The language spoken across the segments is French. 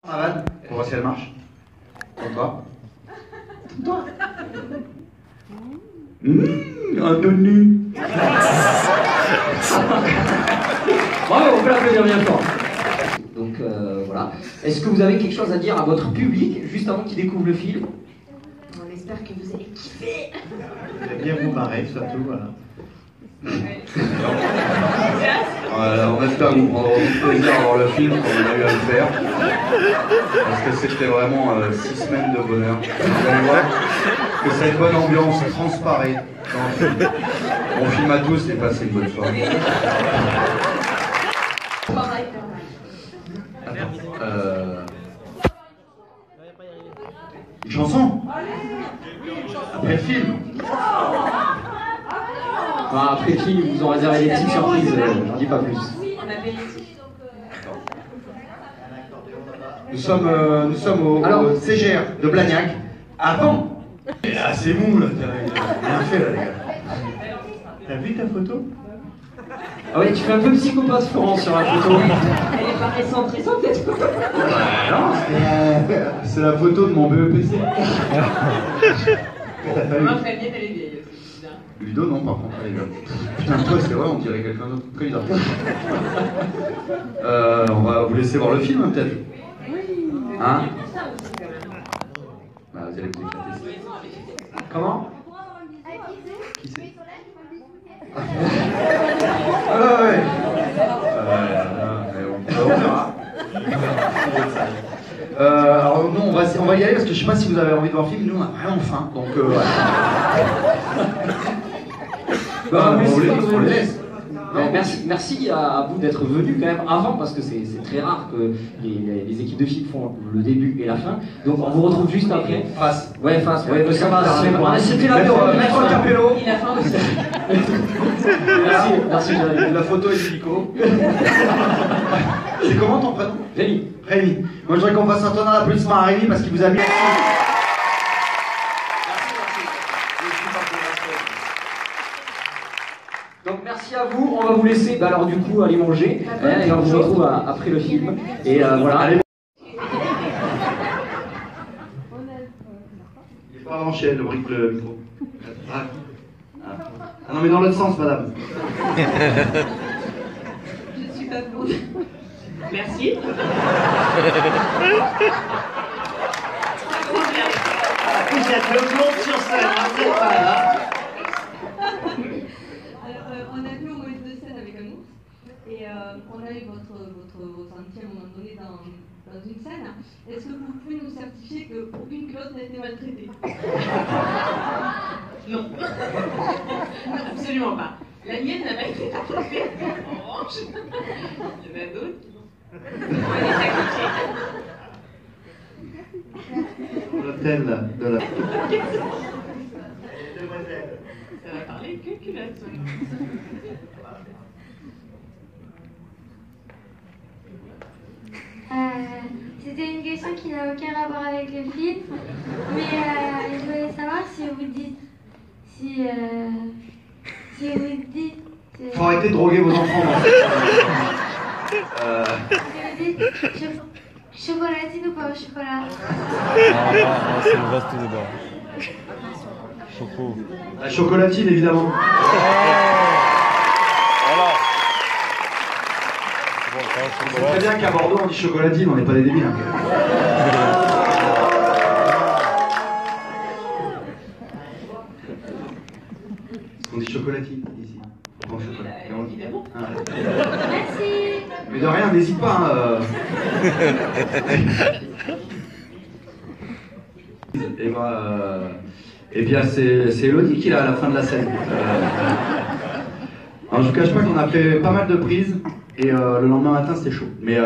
La vanne, pour voir si elle marche. Comme toi. Comme toi. Anthony. Bravo, on peut l'applaudir bien fort. Donc voilà. Est-ce que vous avez quelque chose à dire à votre public juste avant qu'il découvre le film? On espère que vous allez kiffer. Vous allez bien vous marrer, surtout, voilà. Voilà, on espère que vous prendrez plaisir à voir le film comme on a eu à le faire. Parce que c'était vraiment 6 semaines de bonheur. Vous allez voir que cette bonne ambiance transparaît dans le film. On filme à tous et passez une bonne soirée. Une chanson. Après le film. Enfin, après le film, ils vous ont réservé des petites surprises, j'en dis pas plus. Nous sommes au CGR de Blagnac. Avant. Ah, c'est mou là, t'as rien fait là, les gars. T'as vu ta photo? Ah ouais, tu fais un peu psychopathe, Florence, sur la photo. Elle est pas récente, peut-être. Non, c'est la photo de mon BEPC. T'as pas eu? Moi, très bien, elle est vieille. Ludo, non, par contre, les gars. Putain, toi, c'est vrai, on dirait quelqu'un d'autre. Candidat. On va vous laisser voir le film, hein, peut-être. Oui. Hein? Bah, vous allez vous éclater. Comment? Qui c'est? Ah ouais. On verra. Alors nous on va y aller parce que je sais pas si vous avez envie de voir le film, nous on a vraiment faim, donc voilà. On les laisse. Merci à vous d'être venus quand même avant, parce que c'est très rare que les équipes de filles font le début et la fin. Donc on vous retrouve juste après. Face. Ouais, face, ouais, ça va. C'était la Maître Capello. Il a faim aussi. Merci, La photo est Nico. C'est comment ton prénom? Rémi. Rémi. Moi je voudrais qu'on fasse un tonnerre d'applaudissements à Rémi parce qu'il vous a mis. Donc merci à vous, on va vous laisser alors du coup aller manger et on vous retrouve après le film. Et voilà. Allez. Il est pas branché le micro. Ah non mais dans l'autre sens madame. Je suis pas blonde. Merci. Vous êtes le blond sur scène, vous êtes pas là. On a vu au moins 2 scènes avec un ours et on a eu votre entier à un moment donné dans une scène. Est-ce que vous pouvez nous certifier qu'aucune clause n'a été maltraitée? Non. Non, absolument pas. La mienne n'a pas été attrapée. En revanche, il y en a d'autres qui vont. On est sacrifiés. L'hôtel de la. Ça va parler que culotte. C'était une question qui n'a aucun rapport avec le film, mais je voulais savoir si vous dites, si vous dites. Faut arrêter de droguer vos enfants. Si vous dites chocolatine ou pas au chocolat? Non, c'est le vaste débat. Choco. La chocolatine évidemment. Voilà. C'est très bien qu'à Bordeaux on dit chocolatine, on n'est pas des débiles. Hein. On dit chocolatine ici. Bon, chocolat. Évidemment. Ah, ouais. Merci. Mais de rien, n'hésite pas. Hein, Et moi, eh bien c'est Elodie qui est là à la fin de la scène. Alors je vous cache pas qu'on a fait pas mal de prises et le lendemain matin c'était chaud. Mais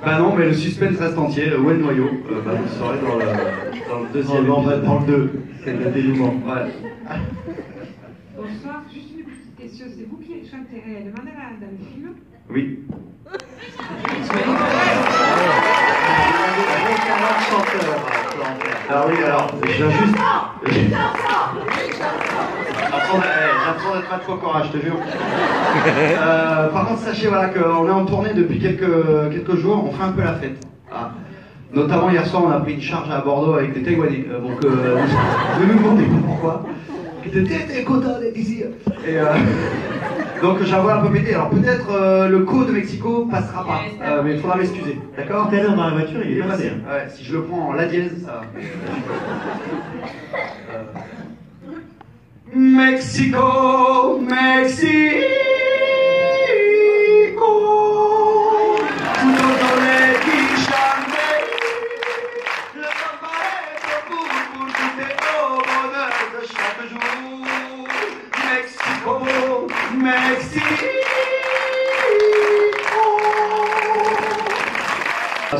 bah non, mais le suspense reste entier. Où est le noyau? Bah vous le saurez dans le deuxième épisode. Dans le 2, c'est le dénouement. Ouais. Bonsoir, juste une petite question. C'est vous qui chantez réellement dans le film? Oui. Ah oui, alors, je viens juste. J'apprends d'être pas trop courage, je te jure. Par contre, sachez voilà, qu'on est en tournée depuis quelques jours, on fait un peu la fête. Ah. Notamment hier soir, on a pris une charge à Bordeaux avec des Taïwanais. Donc, ne nous demandez pas pourquoi. T'es content d'être ici. Et, donc, j'avoue un peu pété. Alors, peut-être le co de Mexico passera pas. Mais il faudra m'excuser. D'accord? Tout à l'heure dans la voiture, il est passé. Ouais, si je le prends en la dièse, ça va. Mexico, Mexico.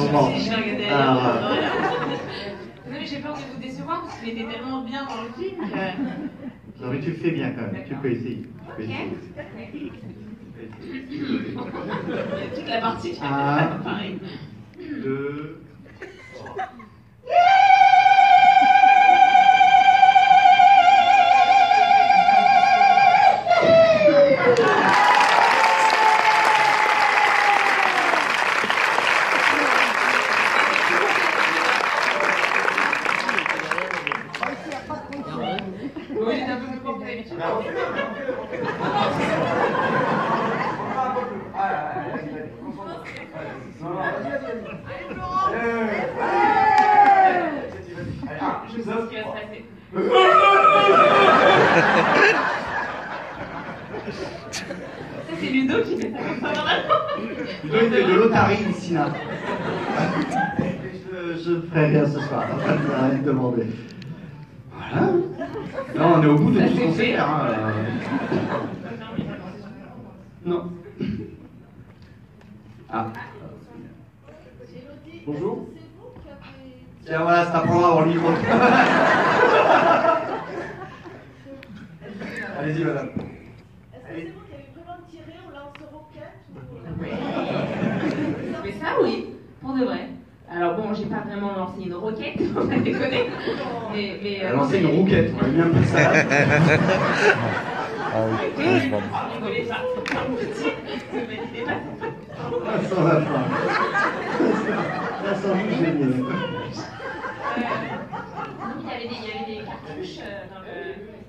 Non mais j'ai peur de vous décevoir parce qu'il était tellement bien dans le film que... Non mais tu le fais bien quand même, tu peux essayer. Ok. Il y a toute la partie qui pareil. 2, 3. Oui, j'étais un peu plus fort que d'habitude. Je sais ce qui va se passer. Ça, c'est Ludo qui fait ça comme ça normalement. Ludo, il fait de l'otarine, Sina. Je ferai rien ce soir, rien te demander. Voilà. Non, on est au bout de tout ce qu'on sait faire. Hein. Non. Ah. Bonjour. Tiens, voilà, c'est à prendre avant le micro. Allez-y, madame. Est-ce que c'est vous qui avez vraiment tiré au lance-roquette? Mais ça, oui, pour de vrai. Alors bon, j'ai pas vraiment lancé une roquette, on va déconner. Mais elle a lancé une rouquette, on a bien pris ça. Ah oui, je vois. Rigolez pas, c'est pas petit, ne validez pas. Ça va pas. Ça sent génial. Il y avait des cartouches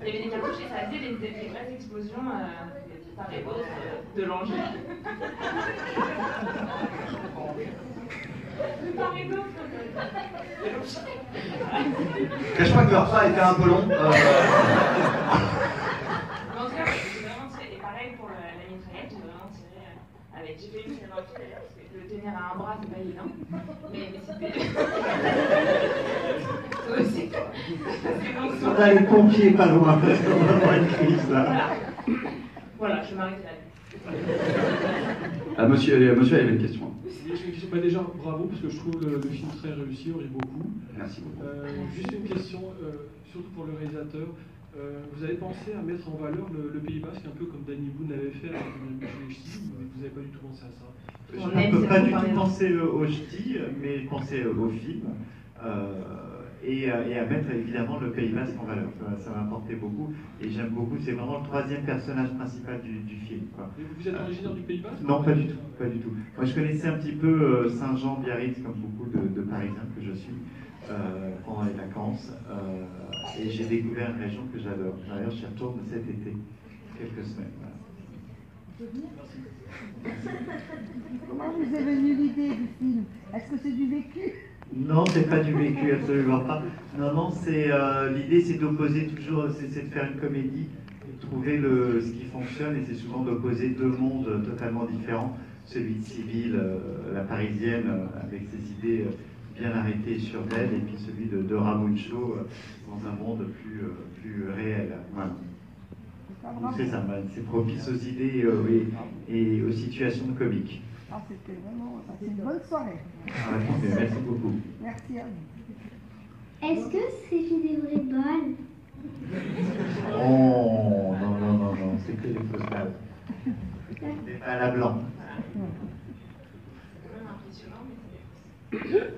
il y avait des cartouches et ça faisait des vraies explosions de part et d'autre de l'engin. De part et d'autre. Je cache pas que leur ça a été un peu long. En tout cas, j'ai vraiment tiré. Et pareil pour la mitraillette, j'ai vraiment tiré avec. J'ai fait une tirée rapide d'ailleurs, parce que le tenir à un bras, c'est pas évident. Mais c'était. Toi aussi. On a les pompiers pas loin, parce qu'on va avoir une crise là. Voilà, je m'arrête là. Ah, monsieur avait une question. Déjà, bravo, parce que je trouve le film très réussi, on rit beaucoup. Merci beaucoup. Juste une question, surtout pour le réalisateur. Vous avez pensé à mettre en valeur le Pays Basque, un peu comme Danny Boone l'avait fait avec le ch'ti, vous n'avez pas du tout pensé à ça? Je ne peux pas du tout penser au ch'ti, mais penser au film. Et à mettre évidemment le Pays Basque en valeur. Ça m'a apporté beaucoup et j'aime beaucoup. C'est vraiment le troisième personnage principal du film. Quoi. Et vous êtes originaire du Pays Basque? Non, pas du tout, pas du tout. Moi, je connaissais un petit peu Saint-Jean, Biarritz, comme beaucoup de Parisiens que je suis, pendant les vacances. Et j'ai découvert une région que j'adore. D'ailleurs, j'y retourne cet été, quelques semaines. Voilà. Comment vous est venue l'idée du film? Est-ce que c'est du vécu? Non, c'est pas du vécu, absolument pas. Non, c'est l'idée, c'est d'opposer toujours, c'est de faire une comédie, et de trouver ce qui fonctionne, et c'est souvent d'opposer deux mondes totalement différents, celui de Sibylle, la parisienne, avec ses idées bien arrêtées sur elle, et puis celui de Ramuncho dans un monde plus réel. Voilà. C'est ça, c'est propice aux idées et aux situations comiques. Ah, c'était vraiment une bonne soirée. Ah, merci beaucoup. Merci à vous. Est-ce que c'est fait des vraies balles? Oh, non, c'est que des fausses balles. Des balles à blanc. C'est quand même impressionnant, mais c'est...